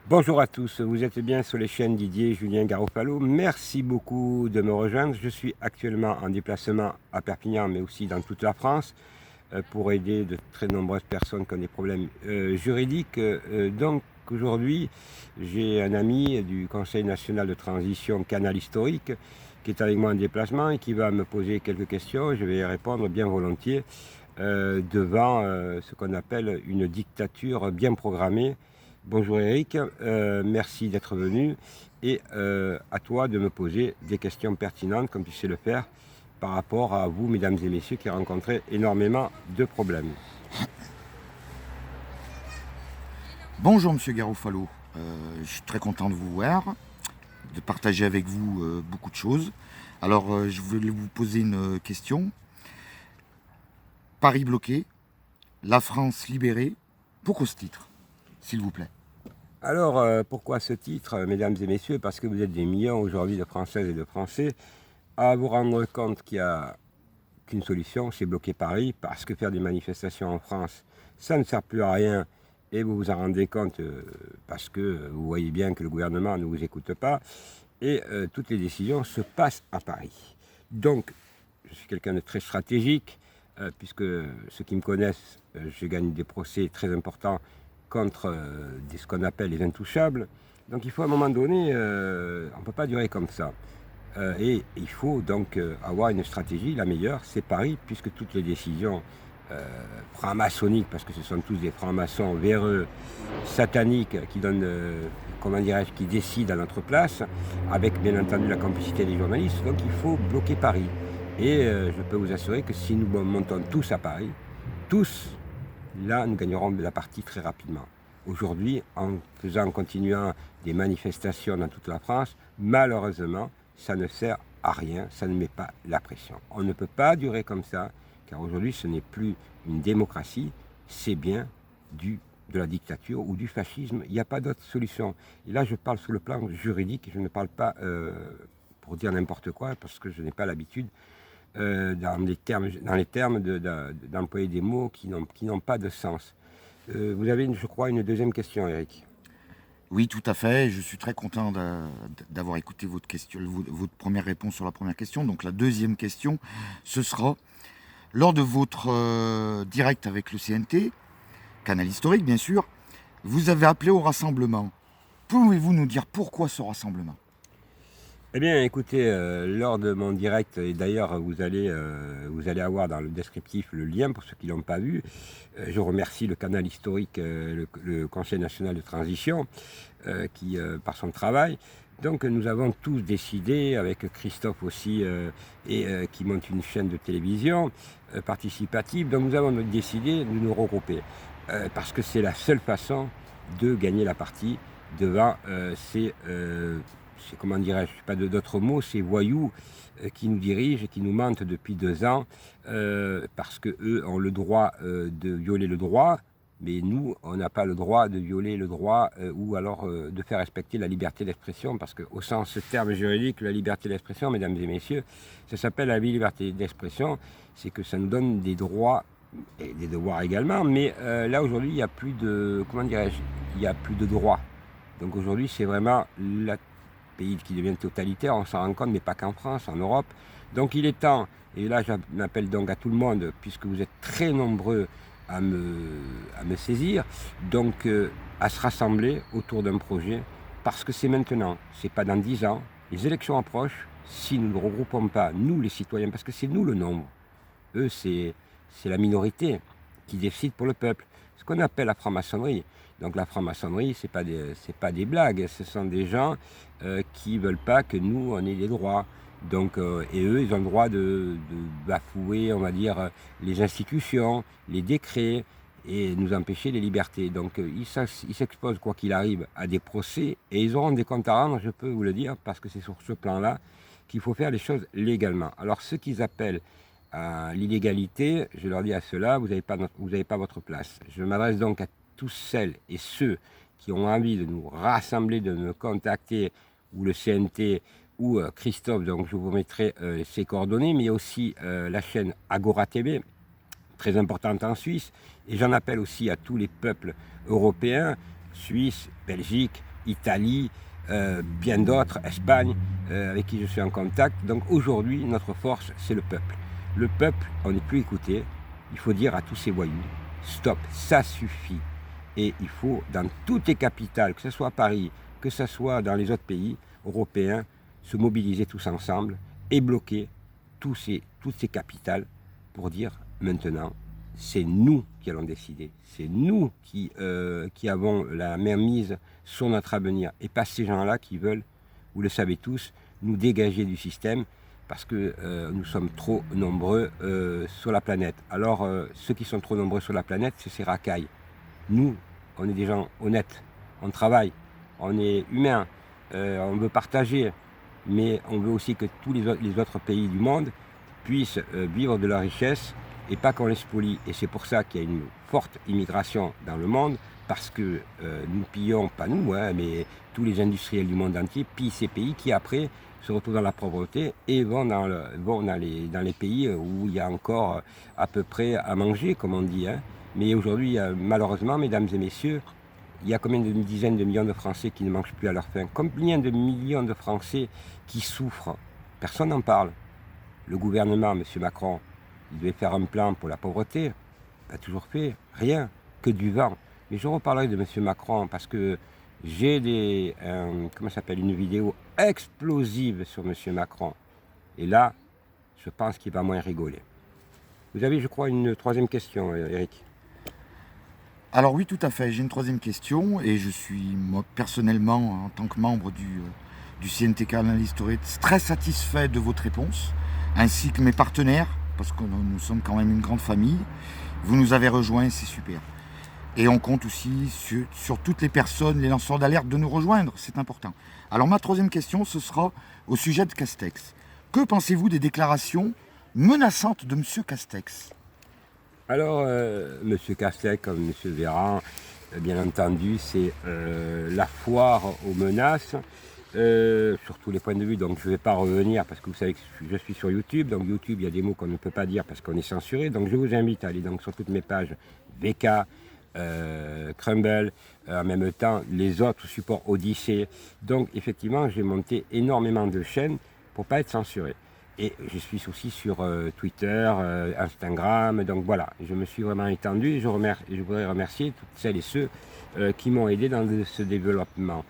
Bonjour à tous, vous êtes bien sur les chaînes Didier Julien Garofalo. Merci beaucoup de me rejoindre. Je suis actuellement en déplacement à Perpignan, mais aussi dans toute la France, pour aider de très nombreuses personnes qui ont des problèmes juridiques. Donc aujourd'hui, j'ai un ami du Conseil national de transition Canal Historique qui est avec moi en déplacement et qui va me poser quelques questions. Je vais y répondre bien volontiers devant ce qu'on appelle une dictature bien programmée. Bonjour Eric, merci d'être venu et à toi de me poser des questions pertinentes comme tu sais le faire par rapport à vous, mesdames et messieurs, qui rencontrez énormément de problèmes. Bonjour Monsieur Garofalo. Je suis très content de vous voir, de partager avec vous beaucoup de choses. Alors je voulais vous poser une question. Paris bloqué, la France libérée, pourquoi ce titre, s'il vous plaît? Alors pourquoi ce titre, mesdames et messieurs? Parce que vous êtes des millions aujourd'hui de Françaises et de Français à vous rendre compte qu'il n'y a qu'une solution, c'est bloquer Paris, parce que faire des manifestations en France, ça ne sert plus à rien. Et vous vous en rendez compte parce que vous voyez bien que le gouvernement ne vous écoute pas. Et toutes les décisions se passent à Paris. Donc, je suis quelqu'un de très stratégique, puisque ceux qui me connaissent, je gagne des procès très importants contre ce qu'on appelle les intouchables. Donc il faut à un moment donné, on ne peut pas durer comme ça. Et il faut donc avoir une stratégie, la meilleure, c'est Paris, puisque toutes les décisions franc-maçonniques, parce que ce sont tous des francs-maçons véreux, sataniques, qui donnent, comment dirais-je, qui décident à notre place, avec bien entendu la complicité des journalistes. Donc il faut bloquer Paris. Et je peux vous assurer que si nous montons tous à Paris, tous, là, nous gagnerons la partie très rapidement. Aujourd'hui, en continuant des manifestations dans toute la France, malheureusement, ça ne sert à rien, ça ne met pas la pression. On ne peut pas durer comme ça, car aujourd'hui, ce n'est plus une démocratie, c'est bien de la dictature ou du fascisme. Il n'y a pas d'autre solution. Et là, je parle sur le plan juridique, je ne parle pas pour dire n'importe quoi, parce que je n'ai pas l'habitude dans les termes d'employer des mots qui n'ont pas de sens. Vous avez, je crois, une deuxième question, Eric. Oui, tout à fait. Je suis très content d'avoir écouté votre question, votre première réponse sur la première question. Donc la deuxième question, ce sera lors de votre direct avec le CNT, Canal Historique bien sûr, vous avez appelé au rassemblement. Pouvez-vous nous dire pourquoi ce rassemblement? Eh bien, écoutez, lors de mon direct, et d'ailleurs, vous allez avoir dans le descriptif le lien pour ceux qui ne l'ont pas vu. Je remercie le Canal Historique, le Conseil national de transition, qui, par son travail. Donc, nous avons tous décidé, avec Christophe aussi, qui monte une chaîne de télévision participative, donc nous avons décidé de nous regrouper. Parce que c'est la seule façon de gagner la partie devant c'est comment dirais-je, pas d'autres mots, ces voyous qui nous dirigent et qui nous mentent depuis 2 ans parce qu'eux ont le droit de violer le droit, mais nous, on n'a pas le droit de violer le droit ou alors de faire respecter la liberté d'expression, parce qu'au sens terme juridique, la liberté d'expression, mesdames et messieurs, ça s'appelle la liberté d'expression, c'est que ça nous donne des droits et des devoirs également, mais là aujourd'hui, il n'y a plus de, comment dirais-je, il n'y a plus de droits. Donc aujourd'hui, c'est vraiment la pays qui devient totalitaire, on s'en rend compte, mais pas qu'en France, en Europe. Donc il est temps, et là j'appelle donc à tout le monde, puisque vous êtes très nombreux à me saisir, donc à se rassembler autour d'un projet, parce que c'est maintenant, c'est pas dans 10 ans, les élections approchent, si nous ne regroupons pas, nous les citoyens, parce que c'est nous le nombre, eux c'est la minorité qui décide pour le peuple, ce qu'on appelle la franc-maçonnerie. Donc la franc-maçonnerie, c'est pas des blagues, ce sont des gens qui veulent pas que nous, on ait des droits. Donc, et eux, ils ont le droit de bafouer, on va dire, les institutions, les décrets, et nous empêcher les libertés. Donc ils s'exposent, quoi qu'il arrive, à des procès, et ils auront des comptes à rendre, je peux vous le dire, parce que c'est sur ce plan-là qu'il faut faire les choses légalement. Alors ceux qu'ils appellent à l'illégalité, je leur dis à ceux-là, vous n'avez pas votre place. Je m'adresse donc à tous celles et ceux qui ont envie de nous rassembler, de me contacter, ou le CNT, ou Christophe, donc je vous mettrai ses coordonnées, mais aussi la chaîne Agora TV, très importante en Suisse, et j'en appelle aussi à tous les peuples européens, Suisse, Belgique, Italie, bien d'autres, Espagne, avec qui je suis en contact. Donc aujourd'hui, notre force, c'est le peuple. Le peuple, on n'est plus écouté. Il faut dire à tous ces voyous, stop, ça suffit. Et il faut, dans toutes les capitales, que ce soit à Paris, que ce soit dans les autres pays européens, se mobiliser tous ensemble et bloquer toutes ces capitales pour dire maintenant, c'est nous qui allons décider. C'est nous qui avons la main mise sur notre avenir et pas ces gens-là qui veulent, vous le savez tous, nous dégager du système parce que nous sommes trop nombreux sur la planète. Alors, ceux qui sont trop nombreux sur la planète, c'est ces racailles. Nous, on est des gens honnêtes, on travaille, on est humains, on veut partager, mais on veut aussi que tous les autres pays du monde puissent vivre de leur richesse et pas qu'on les spolie. Et c'est pour ça qu'il y a une forte immigration dans le monde, parce que nous pillons, pas nous, hein, mais tous les industriels du monde entier pillent ces pays qui après se retrouvent dans la pauvreté et vont dans les pays où il y a encore à peu près à manger, comme on dit. Hein. Mais aujourd'hui, malheureusement, mesdames et messieurs, il y a combien de dizaines de millions de Français qui ne mangent plus à leur faim? Combien de millions de Français qui souffrent? Personne n'en parle. Le gouvernement, M. Macron, il devait faire un plan pour la pauvreté. Il n'a toujours fait rien, que du vent. Mais je reparlerai de M. Macron parce que j'ai une vidéo explosive sur M. Macron. Et là, je pense qu'il va moins rigoler. Vous avez, je crois, une troisième question, Eric. Alors oui, tout à fait. J'ai une troisième question et je suis, moi, personnellement, en tant que membre du CNTK Analyse Historique, très satisfait de votre réponse, ainsi que mes partenaires, parce que nous sommes quand même une grande famille. Vous nous avez rejoints, c'est super. Et on compte aussi sur toutes les personnes, les lanceurs d'alerte, de nous rejoindre, c'est important. Alors ma troisième question, ce sera au sujet de Castex. Que pensez-vous des déclarations menaçantes de M. Castex ? Alors, M. Castex, comme M. Véran, bien entendu, c'est la foire aux menaces, sur tous les points de vue. Donc, je ne vais pas revenir parce que vous savez que je suis sur YouTube. Donc, YouTube, il y a des mots qu'on ne peut pas dire parce qu'on est censuré. Donc, je vous invite à aller donc, sur toutes mes pages VK, Crumble, en même temps, les autres supports Odyssée. Donc, effectivement, j'ai monté énormément de chaînes pour ne pas être censuré. Et je suis aussi sur Twitter, Instagram, donc voilà, je me suis vraiment étendu et je voudrais remercier toutes celles et ceux qui m'ont aidé dans ce développement.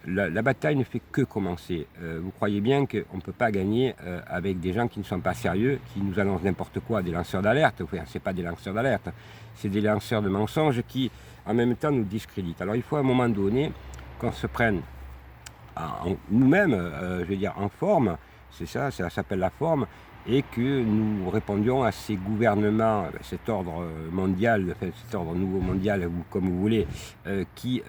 La bataille ne fait que commencer. Vous croyez bien qu'on ne peut pas gagner avec des gens qui ne sont pas sérieux, qui nous annoncent n'importe quoi, des lanceurs d'alerte. Enfin, ce n'est pas des lanceurs d'alerte, c'est des lanceurs de mensonges qui en même temps nous discréditent. Alors il faut à un moment donné qu'on se prenne nous-mêmes, en forme. C'est ça s'appelle la forme, et que nous répondions à ces gouvernements, cet ordre mondial, enfin, cet ordre nouveau mondial, ou comme vous voulez, qui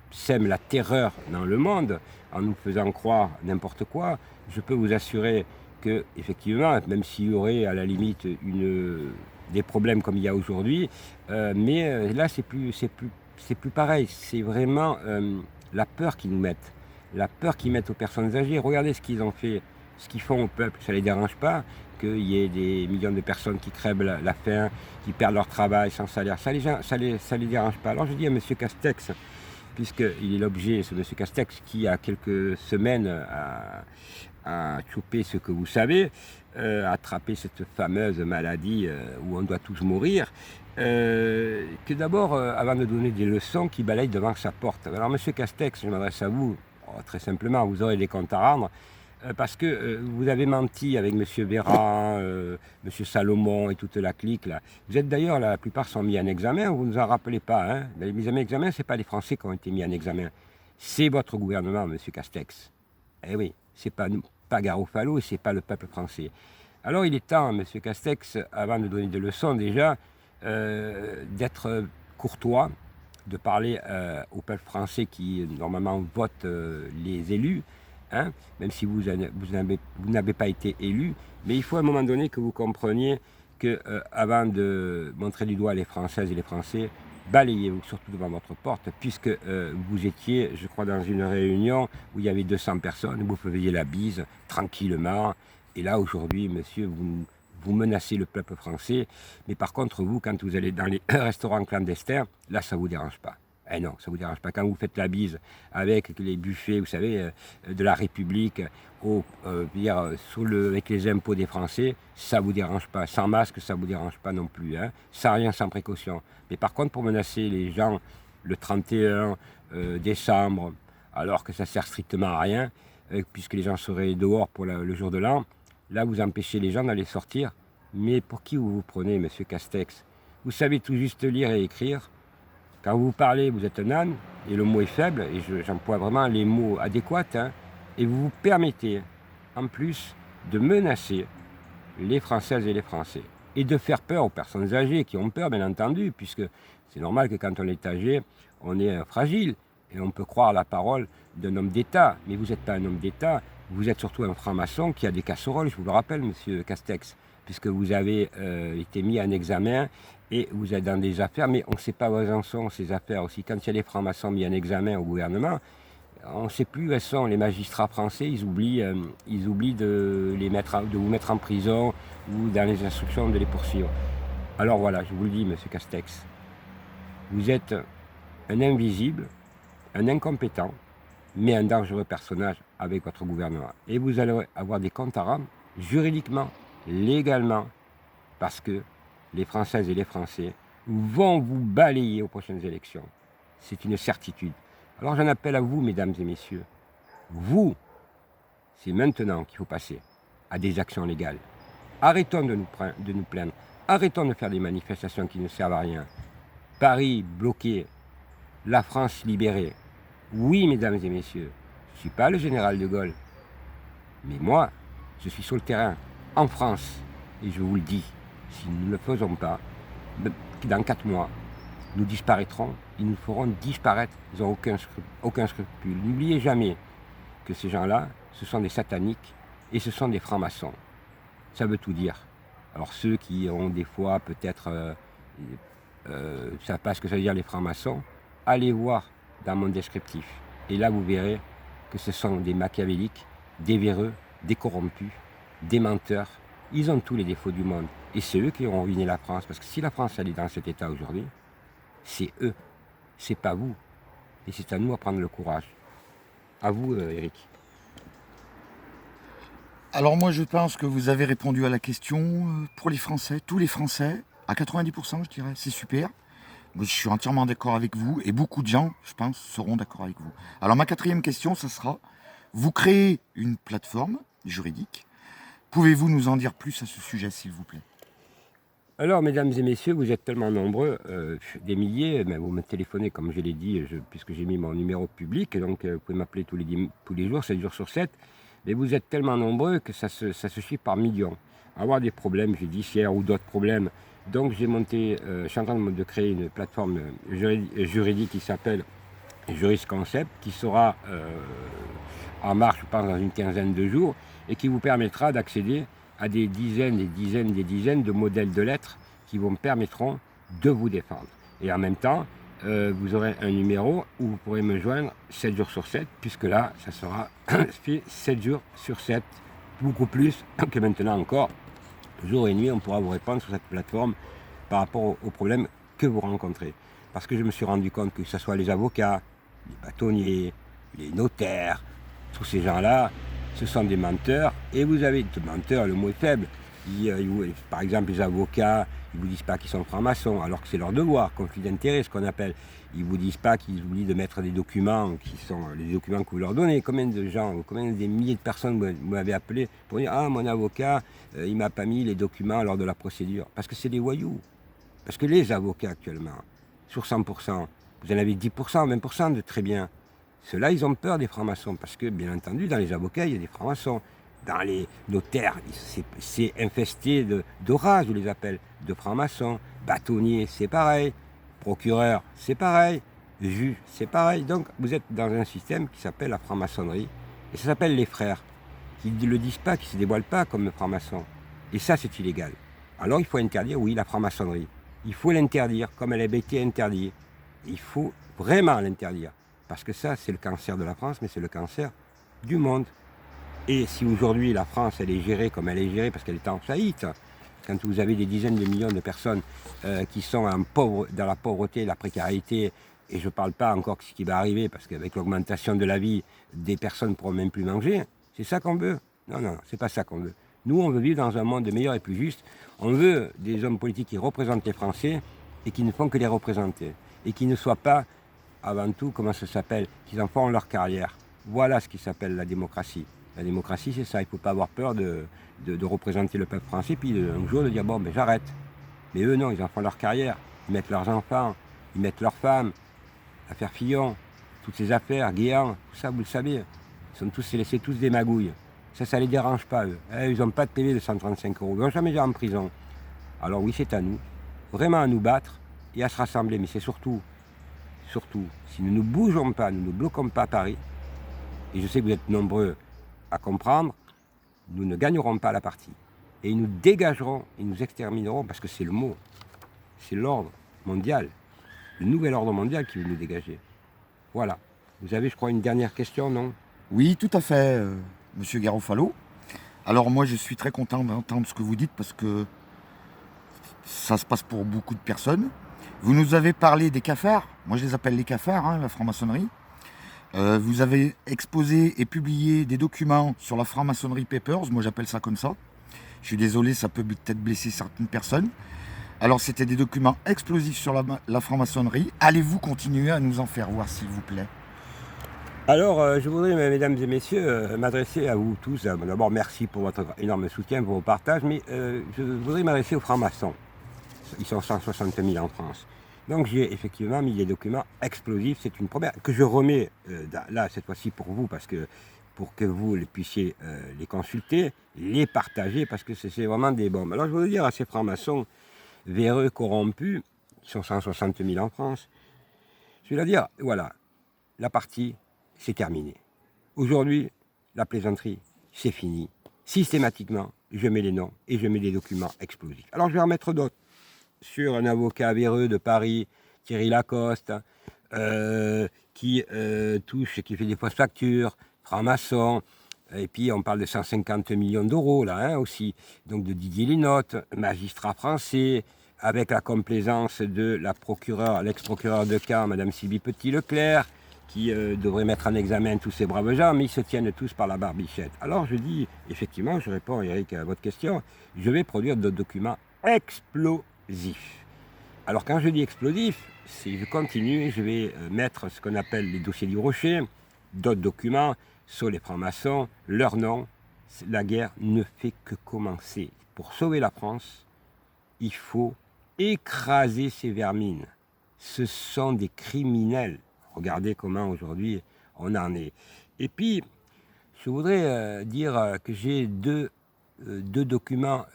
sème la terreur dans le monde en nous faisant croire n'importe quoi. Je peux vous assurer que, effectivement, même s'il y aurait à la limite des problèmes comme il y a aujourd'hui, mais là c'est plus pareil. C'est vraiment la peur qu'ils nous mettent. La peur qu'ils mettent aux personnes âgées. Regardez ce qu'ils ont fait, ce qu'ils font au peuple. Ça ne les dérange pas qu'il y ait des millions de personnes qui crèvent la faim, qui perdent leur travail sans salaire. Ça les dérange pas. Alors je dis à M. Castex, puisqu'il est l'objet, ce M. Castex, qui a quelques semaines a chopé ce que vous savez, attrapé cette fameuse maladie où on doit tous mourir, que d'abord, avant de donner des leçons, qu'il balaye devant sa porte. Alors M. Castex, je m'adresse à vous, très simplement, vous aurez des comptes à rendre, parce que vous avez menti avec M. Véran, M. Salomon et toute la clique là. Vous êtes d'ailleurs, la plupart sont mis en examen, vous ne nous en rappelez pas. Hein. Les mises en examen, ce n'est pas les Français qui ont été mis en examen. C'est votre gouvernement, M. Castex. Eh oui, c'est pas nous, pas Garofalo, et c'est pas le peuple français. Alors il est temps, M. Castex, avant de donner des leçons déjà, d'être courtois, de parler au peuple français qui normalement vote les élus, hein, même si vous n'avez pas été élu, mais il faut à un moment donné que vous compreniez que avant de montrer du doigt les Françaises et les Français, balayez-vous surtout devant votre porte, puisque vous étiez, je crois, dans une réunion où il y avait 200 personnes, vous faisiez la bise tranquillement, et là aujourd'hui, monsieur, vous menacez le peuple français, mais par contre, vous, quand vous allez dans les restaurants clandestins, là, ça ne vous dérange pas. Eh non, ça ne vous dérange pas. Quand vous faites la bise avec les buffets, vous savez, de la République, avec les impôts des Français, ça ne vous dérange pas. Sans masque, ça ne vous dérange pas non plus. Hein. Sans rien, sans précaution. Mais par contre, pour menacer les gens le 31 décembre, alors que ça ne sert strictement à rien, puisque les gens seraient dehors pour le jour de l'an, là, vous empêchez les gens d'aller sortir. Mais pour qui vous vous prenez, monsieur Castex? Vous savez tout juste lire et écrire. Quand vous parlez, vous êtes un âne, et le mot est faible, et j'emploie vraiment les mots adéquats, hein, et vous vous permettez, en plus, de menacer les Françaises et les Français, et de faire peur aux personnes âgées qui ont peur, bien entendu, puisque c'est normal que quand on est âgé, on est fragile, et on peut croire la parole d'un homme d'État, mais vous n'êtes pas un homme d'État, vous êtes surtout un franc-maçon qui a des casseroles, je vous le rappelle, monsieur Castex, puisque vous avez été mis en examen, et vous êtes dans des affaires, mais on ne sait pas où elles en sont, ces affaires aussi. Quand il y a des francs-maçons mis en examen au gouvernement, on ne sait plus où elles sont. Les magistrats français, ils oublient de vous mettre en prison ou dans les instructions de les poursuivre. Alors voilà, je vous le dis, monsieur Castex, vous êtes un invisible, un incompétent, mais un dangereux personnage avec votre gouvernement. Et vous allez avoir des comptes à rendre juridiquement, légalement, parce que les Françaises et les Français vont vous balayer aux prochaines élections. C'est une certitude. Alors j'en appelle à vous, mesdames et messieurs. Vous, c'est maintenant qu'il faut passer à des actions légales. Arrêtons de nous plaindre. Arrêtons de faire des manifestations qui ne servent à rien. Paris bloqué. La France libérée. Oui, mesdames et messieurs, je ne suis pas le général de Gaulle. Mais moi, je suis sur le terrain, en France. Et je vous le dis. Si nous ne le faisons pas, dans 4 mois, nous disparaîtrons, ils nous feront disparaître. Ils n'ont aucun scrupule. N'oubliez jamais que ces gens-là, ce sont des sataniques et ce sont des francs-maçons. Ça veut tout dire. Alors ceux qui ont des fois peut-être ne savent pas ce que ça veut dire les francs-maçons, allez voir dans mon descriptif. Et là vous verrez que ce sont des machiavéliques, des véreux, des corrompus, des menteurs. Ils ont tous les défauts du monde. Et c'est eux qui ont ruiné la France. Parce que si la France elle est dans cet état aujourd'hui, c'est eux. C'est pas vous. Et c'est à nous à prendre le courage. À vous, Eric. Alors moi je pense que vous avez répondu à la question pour les Français, tous les Français, à 90% je dirais, c'est super. Je suis entièrement d'accord avec vous et beaucoup de gens, je pense, seront d'accord avec vous. Alors ma 4e question, ce sera, vous créez une plateforme juridique. Pouvez-vous nous en dire plus à ce sujet, s'il vous plaît? Alors, mesdames et messieurs, vous êtes tellement nombreux, des milliers, mais vous me téléphonez, comme je l'ai dit, puisque j'ai mis mon numéro public, donc vous pouvez m'appeler tous les jours, 7 jours sur 7, mais vous êtes tellement nombreux que ça se chiffre par millions. Avoir des problèmes judiciaires ou d'autres problèmes. Donc je suis en train de créer une plateforme juridique qui s'appelle Juris Concept, qui sera en marche, je pense, dans une quinzaine de jours, et qui vous permettra d'accéder à des dizaines de modèles de lettres qui vous permettront de vous défendre. Et en même temps, vous aurez un numéro où vous pourrez me joindre 7 jours sur 7, puisque là, ça sera fait 7 jours sur 7, beaucoup plus que maintenant encore. Jour et nuit, on pourra vous répondre sur cette plateforme par rapport aux problèmes que vous rencontrez. Parce que je me suis rendu compte que ce soit les avocats, les bâtonniers, les notaires, tous ces gens-là, ce sont des menteurs, et vous avez des menteurs, le mot est faible. Par exemple, les avocats, ils ne vous disent pas qu'ils sont francs-maçons, alors que c'est leur devoir, conflit d'intérêt, ce qu'on appelle. Ils ne vous disent pas qu'ils oublient de mettre des documents qui sont les documents que vous leur donnez. Combien de gens, combien des milliers de personnes vous m'avez appelé pour dire « Ah, mon avocat, il ne m'a pas mis les documents lors de la procédure. » Parce que c'est des voyous. Parce que les avocats actuellement, sur 100%, vous en avez 10%, 20% de très bien. Ceux-là, ils ont peur des francs-maçons, parce que, bien entendu, dans les avocats, il y a des francs-maçons. Dans les notaires, c'est infesté d'orages, je les appelle, de francs-maçons. Bâtonniers, c'est pareil. Procureur, c'est pareil. Juge, c'est pareil. Donc, vous êtes dans un système qui s'appelle la franc-maçonnerie. Et ça s'appelle les frères, qui ne le disent pas, qui ne se dévoilent pas comme francs-maçons. Et ça, c'est illégal. Alors, il faut interdire, oui, la franc-maçonnerie. Il faut l'interdire, comme elle a été interdite. Il faut vraiment l'interdire. Parce que ça, c'est le cancer de la France, mais c'est le cancer du monde. Et si aujourd'hui la France, elle est gérée comme elle est gérée, parce qu'elle est en faillite, quand vous avez des dizaines de millions de personnes qui sont dans la pauvreté, la précarité, Et je ne parle pas encore de ce qui va arriver, parce qu'avec l'augmentation de la vie, des personnes ne pourront même plus manger. C'est ça qu'on veut? Non, non, c'est pas ça qu'on veut. Nous, on veut vivre dans un monde meilleur et plus juste. On veut des hommes politiques qui représentent les Français et qui ne font que les représenter. Et qui ne soient pas, avant tout, comment ça s'appelle, qu'ils en font leur carrière. Voilà ce qui s'appelle la démocratie. La démocratie, c'est ça. Il ne faut pas avoir peur de représenter le peuple français, puis un jour de dire, bon, ben j'arrête. Mais eux, non, ils en font leur carrière. Ils mettent leurs enfants, ils mettent leurs femmes, l'affaire Fillon, toutes ces affaires, Guéant, tout ça, vous le savez. C'est tous des magouilles. Ça les dérange pas, eux. Ils n'ont pas de PV de 135 €. Ils n'ont jamais été en prison. Alors oui, c'est à nous, vraiment à nous battre et à se rassembler. Mais c'est surtout, si nous ne bougeons pas, nous ne bloquons pas Paris, et je sais que vous êtes nombreux à comprendre, nous ne gagnerons pas la partie. Et nous dégagerons et nous exterminerons, parce que c'est le mot, c'est l'ordre mondial, le nouvel ordre mondial qui veut nous dégager. Voilà. Vous avez, je crois, une dernière question, non? Oui, tout à fait, Monsieur Garofalo. Alors moi, je suis très content d'entendre ce que vous dites parce que ça se passe pour beaucoup de personnes. Vous nous avez parlé des cafards. Moi, je les appelle les cafards, hein, la franc-maçonnerie. Vous avez exposé et publié des documents sur la franc-maçonnerie Papers. Moi, j'appelle ça comme ça. Je suis désolé, ça peut peut-être blesser certaines personnes. Alors, c'était des documents explosifs sur la franc-maçonnerie. Allez-vous continuer à nous en faire voir, s'il vous plaît? Alors, je voudrais, mesdames et messieurs, m'adresser à vous tous. D'abord, merci pour votre énorme soutien, pour vos partages, mais je voudrais m'adresser aux francs-maçons. Ils sont 160 000 en France. Donc, j'ai effectivement mis des documents explosifs. C'est une première que je remets là, cette fois-ci, pour vous, parce que pour que vous puissiez les consulter, les partager, parce que c'est vraiment des bombes. Alors, je voudrais dire à ces francs-maçons véreux, corrompus, qui sont 160 000 en France, je vais leur dire, voilà, la partie, c'est terminé. Aujourd'hui, la plaisanterie, c'est fini. Systématiquement, je mets les noms et je mets des documents explosifs. Alors, je vais en mettre d'autres. Sur un avocat véreux de Paris, Thierry Lacoste, qui touche, qui fait des fausses factures, franc-maçon, et puis on parle de 150 millions d'euros là hein, aussi, donc de Didier Linotte, magistrat français, avec la complaisance de la procureure, l'ex-procureure de Caen, Madame Sylvie Petit-Leclerc, qui devrait mettre en examen tous ces braves gens, mais ils se tiennent tous par la barbichette. Alors je dis, effectivement, je réponds Eric à votre question, je vais produire d'autres documents explosifs. Alors quand je dis explosif, si je continue, je vais mettre ce qu'on appelle les dossiers du rocher, d'autres documents sur les francs-maçons, leur nom. La guerre ne fait que commencer. Pour sauver la France, il faut écraser ces vermines. Ce sont des criminels. Regardez comment aujourd'hui on en est. Et puis, je voudrais dire que j'ai deux documents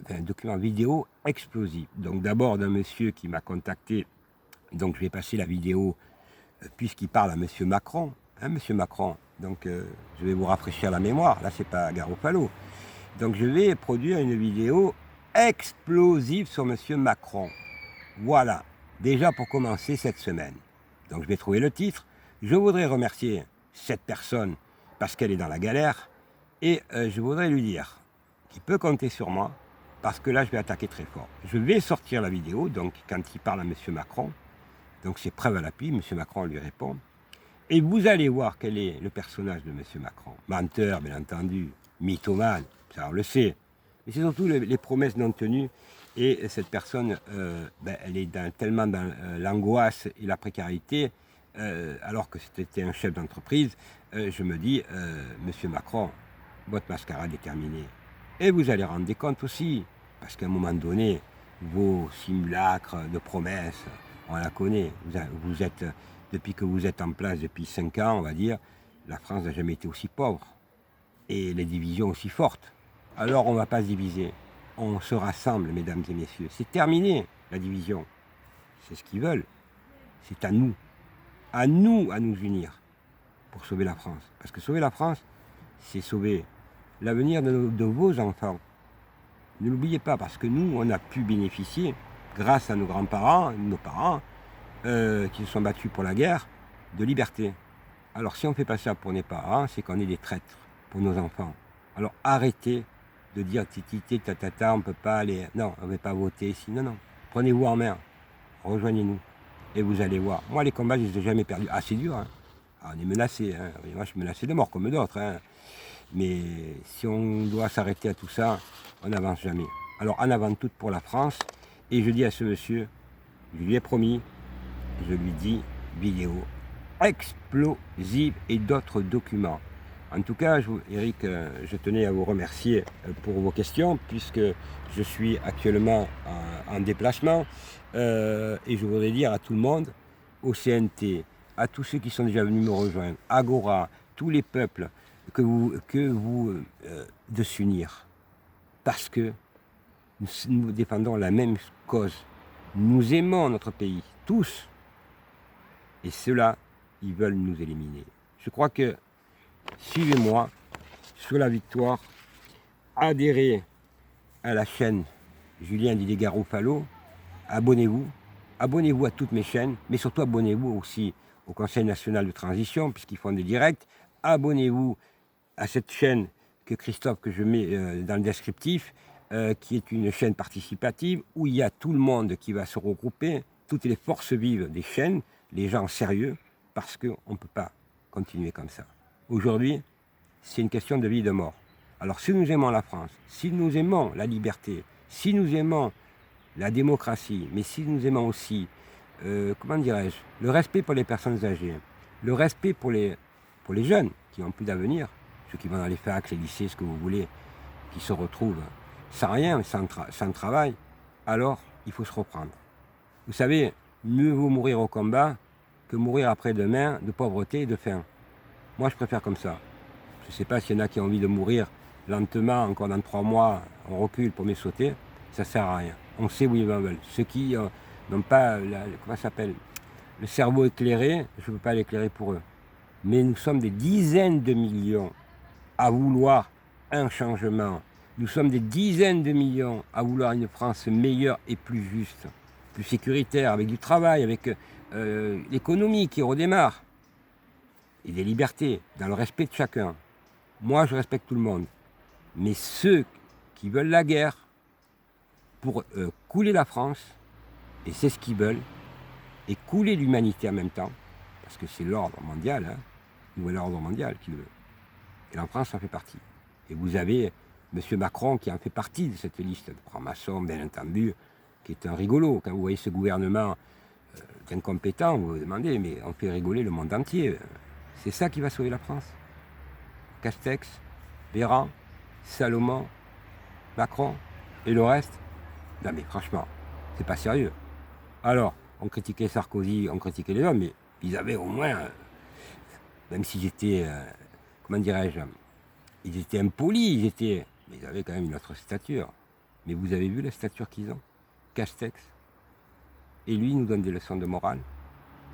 vidéo explosifs. Donc d'abord d'un monsieur qui m'a contacté, donc je vais passer la vidéo puisqu'il parle à monsieur Macron. Hein, monsieur Macron, donc je vais vous rafraîchir la mémoire, là c'est pas Garofalo. Donc je vais produire une vidéo explosive sur monsieur Macron. Voilà, déjà pour commencer cette semaine. Donc je vais trouver le titre. Je voudrais remercier cette personne parce qu'elle est dans la galère et je voudrais lui dire qu'il peut compter sur moi, parce que là, je vais attaquer très fort. Je vais sortir la vidéo, donc quand il parle à M. Macron, donc c'est preuve à l'appui, M. Macron lui répond, et vous allez voir quel est le personnage de M. Macron. Menteur, bien entendu, mythomane, ça on le sait, mais c'est surtout les promesses non tenues, et cette personne, elle est tellement dans l'angoisse et la précarité, alors que c'était un chef d'entreprise, je me dis, M. Macron, votre mascarade est terminée. Et vous allez rendre des comptes aussi, parce qu'à un moment donné, vos simulacres de promesses, on la connaît. Vous êtes, depuis que vous êtes en place depuis 5 ans, on va dire, la France n'a jamais été aussi pauvre. Et les divisions aussi fortes. Alors on ne va pas se diviser. On se rassemble, mesdames et messieurs. C'est terminé, la division. C'est ce qu'ils veulent. C'est à nous à nous unir pour sauver la France. Parce que sauver la France, c'est sauver l'avenir de vos enfants. Ne l'oubliez pas, parce que nous, on a pu bénéficier, grâce à nos grands-parents, nos parents, qui se sont battus pour la guerre, de liberté. Alors si on ne fait pas ça pour nos parents, c'est qu'on est des traîtres pour nos enfants. Alors arrêtez de dire titité, tatata, on ne peut pas aller... Non, on ne va pas voter ici. Non, non. Prenez-vous en main. Rejoignez-nous. et vous allez voir. Moi, les combats, je ne les ai jamais perdus. Ah, c'est dur, hein. Ah, on est menacé, hein. Moi, je suis menacé de mort comme d'autres, hein. Mais si on doit s'arrêter à tout ça, on n'avance jamais. Alors, en avant toute pour la France, et je dis à ce monsieur, je lui ai promis, je lui dis, vidéo explosive et d'autres documents. En tout cas, Eric, je tenais à vous remercier pour vos questions, puisque je suis actuellement en déplacement. Et je voudrais dire à tout le monde, au CNT, à tous ceux qui sont déjà venus me rejoindre, Agora, tous les peuples, de s'unir. Parce que nous défendons la même cause. Nous aimons notre pays, tous. Et ceux-là, ils veulent nous éliminer. Je crois que, suivez-moi, sur la victoire, adhérez à la chaîne Julien Didier Garofalo, abonnez-vous à toutes mes chaînes, mais surtout abonnez-vous aussi au Conseil national de transition, puisqu'ils font des directs. Abonnez-vous à cette chaîne que je mets dans le descriptif, qui est une chaîne participative, où il y a tout le monde qui va se regrouper, toutes les forces vives des chaînes, les gens sérieux, parce qu'on ne peut pas continuer comme ça. Aujourd'hui, c'est une question de vie et de mort. Alors si nous aimons la France, si nous aimons la liberté, si nous aimons la démocratie, mais si nous aimons aussi, comment dirais-je, le respect pour les personnes âgées, le respect pour les jeunes qui n'ont plus d'avenir, ceux qui vont dans les facs, les lycées, ce que vous voulez, qui se retrouvent sans rien, sans travail, alors il faut se reprendre. Vous savez, mieux vaut mourir au combat que mourir après-demain de pauvreté et de faim. Moi, je préfère comme ça. Je ne sais pas s'il y en a qui ont envie de mourir lentement, encore dans 3 mois, on recule pour mieux sauter, ça ne sert à rien. On sait où ils veulent. Ceux qui n'ont pas le cerveau éclairé, je ne peux pas l'éclairer pour eux. Mais nous sommes des dizaines de millions à vouloir un changement. Nous sommes des dizaines de millions à vouloir une France meilleure et plus juste, plus sécuritaire, avec du travail, avec l'économie qui redémarre, et des libertés, dans le respect de chacun. Moi, je respecte tout le monde. Mais ceux qui veulent la guerre pour couler la France, et c'est ce qu'ils veulent, et couler l'humanité en même temps, parce que c'est l'ordre mondial, hein, nouvel ordre mondial qui le veut. Et la France en fait partie. Et vous avez M. Macron qui en fait partie de cette liste de francs-maçons, bien entendu, qui est un rigolo. Quand vous voyez ce gouvernement incompétent, vous vous demandez, mais on fait rigoler le monde entier. C'est ça qui va sauver la France. Castex, Véran, Salomon, Macron et le reste. Non mais franchement, c'est pas sérieux. Alors, on critiquait Sarkozy, on critiquait les hommes, mais ils avaient au moins, même s'ils étaient, comment dirais-je, ils étaient impolis, mais ils avaient quand même une autre stature. Mais vous avez vu la stature qu'ils ont? Castex. Et lui, il nous donne des leçons de morale.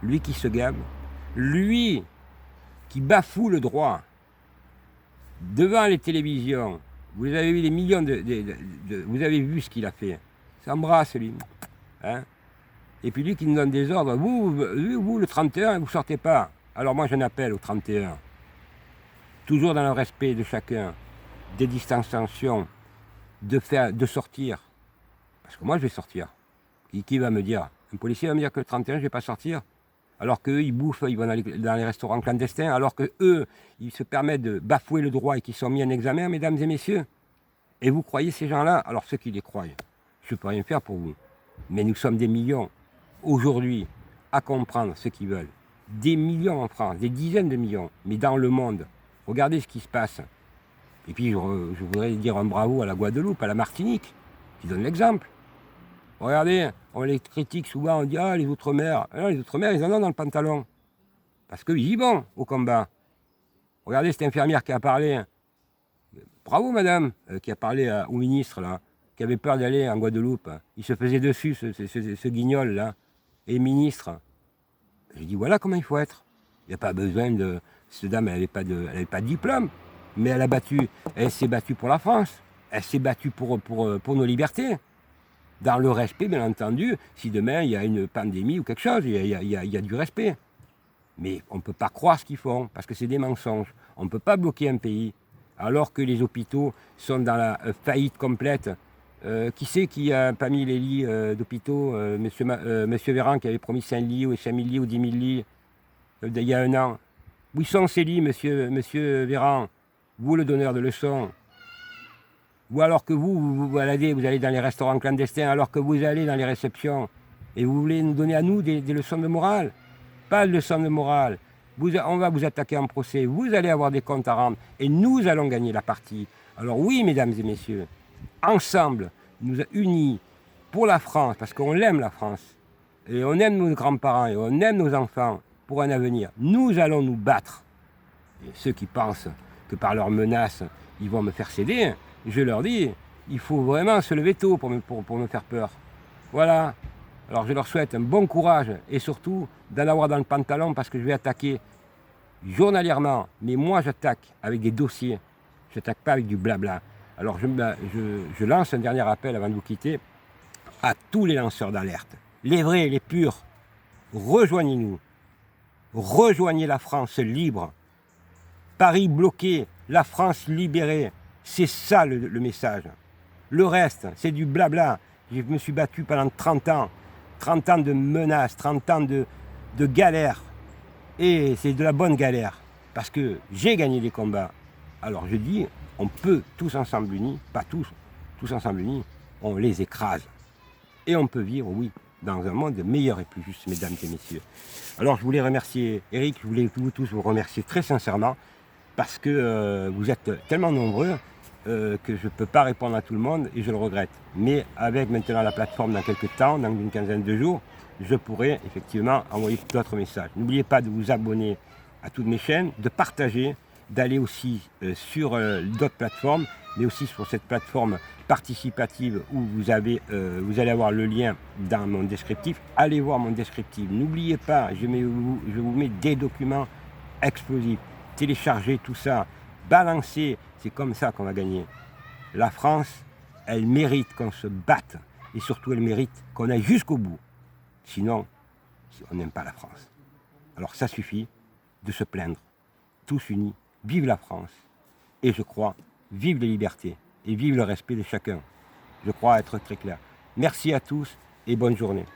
Lui qui se gabe. Lui qui bafoue le droit. Devant les télévisions. Vous avez vu les millions vous avez vu ce qu'il a fait. S'embrasse, lui. Hein? Et puis lui qui nous donne des ordres. Vous, le 31, vous ne sortez pas. Alors moi, j'en appelle au 31. Toujours dans le respect de chacun, des distanciations, de sortir. Parce que moi, je vais sortir. Qui va me dire? Un policier va me dire que le 31, je ne vais pas sortir? Alors qu'eux, ils bouffent, ils vont dans les restaurants clandestins, alors qu'eux, ils se permettent de bafouer le droit et qu'ils sont mis en examen, mesdames et messieurs. Et vous croyez ces gens-là? Alors ceux qui les croient, je ne peux rien faire pour vous. Mais nous sommes des millions, aujourd'hui, à comprendre ce qu'ils veulent. Des millions en France, des dizaines de millions, mais dans le monde. Regardez ce qui se passe. Et puis je voudrais dire un bravo à la Guadeloupe, à la Martinique, qui donne l'exemple. Regardez, on les critique souvent, on dit « Ah, les Outre-mer ». Alors les Outre-mer, ils en ont dans le pantalon. Parce qu'ils y vont au combat. Regardez cette infirmière qui a parlé. Bravo, madame, qui a parlé au ministre, là, qui avait peur d'aller en Guadeloupe. Il se faisait dessus, ce guignol, là. Et ministre. J'ai dit, voilà comment il faut être. Il n'y a pas besoin de... Cette dame, elle n'avait pas de diplôme. Mais elle s'est battue pour la France. Elle s'est battue pour nos libertés. Dans le respect, bien entendu, si demain il y a une pandémie ou quelque chose, il y a du respect. Mais on ne peut pas croire ce qu'ils font, parce que c'est des mensonges. On ne peut pas bloquer un pays, alors que les hôpitaux sont dans la faillite complète. Qui c'est qui a pas mis les lits d'hôpitaux Monsieur Véran qui avait promis 5 lits ou 5 000 lits ou 10 000 lits il y a 1 an. Où sont ces lits, monsieur Véran? Vous, le donneur de leçons. Ou alors que vous allez dans les restaurants clandestins, alors que vous allez dans les réceptions, et vous voulez nous donner à nous des leçons de morale. Pas de leçons de morale. On va vous attaquer en procès, vous allez avoir des comptes à rendre, et nous allons gagner la partie. Alors oui, mesdames et messieurs, ensemble, nous unis pour la France, parce qu'on aime la France, et on aime nos grands-parents, et on aime nos enfants, pour un avenir. Nous allons nous battre. Et ceux qui pensent que par leurs menaces, ils vont me faire céder, je leur dis, il faut vraiment se lever tôt pour me faire peur. Voilà. Alors je leur souhaite un bon courage et surtout d'en avoir dans le pantalon parce que je vais attaquer journalièrement. Mais moi j'attaque avec des dossiers. Je n'attaque pas avec du blabla. Alors je lance un dernier appel avant de vous quitter à tous les lanceurs d'alerte. Les vrais, les purs. Rejoignez-nous. Rejoignez la France libre. Paris bloqué, la France libérée. C'est ça le message. Le reste, c'est du blabla. Je me suis battu pendant 30 ans. 30 ans de menaces, 30 ans de galère. Et c'est de la bonne galère. Parce que j'ai gagné des combats. Alors je dis, on peut tous ensemble unis, pas tous ensemble unis, on les écrase. Et on peut vivre, oui, dans un monde meilleur et plus juste, mesdames et messieurs. Alors je voulais remercier Eric, je voulais vous tous vous remercier très sincèrement. Parce que vous êtes tellement nombreux que je ne peux pas répondre à tout le monde et je le regrette. Mais avec maintenant la plateforme dans quelques temps, dans une quinzaine de jours, je pourrai effectivement envoyer d'autres messages. N'oubliez pas de vous abonner à toutes mes chaînes, de partager, d'aller aussi sur d'autres plateformes, mais aussi sur cette plateforme participative où vous allez avoir le lien dans mon descriptif. Allez voir mon descriptif. N'oubliez pas, je vous mets des documents explosifs. Télécharger tout ça, balancer, c'est comme ça qu'on va gagner. La France, elle mérite qu'on se batte et surtout elle mérite qu'on aille jusqu'au bout. Sinon, on n'aime pas la France. Alors ça suffit de se plaindre. Tous unis, vive la France. Et je crois, vive les libertés et vive le respect de chacun. Je crois être très clair. Merci à tous et bonne journée.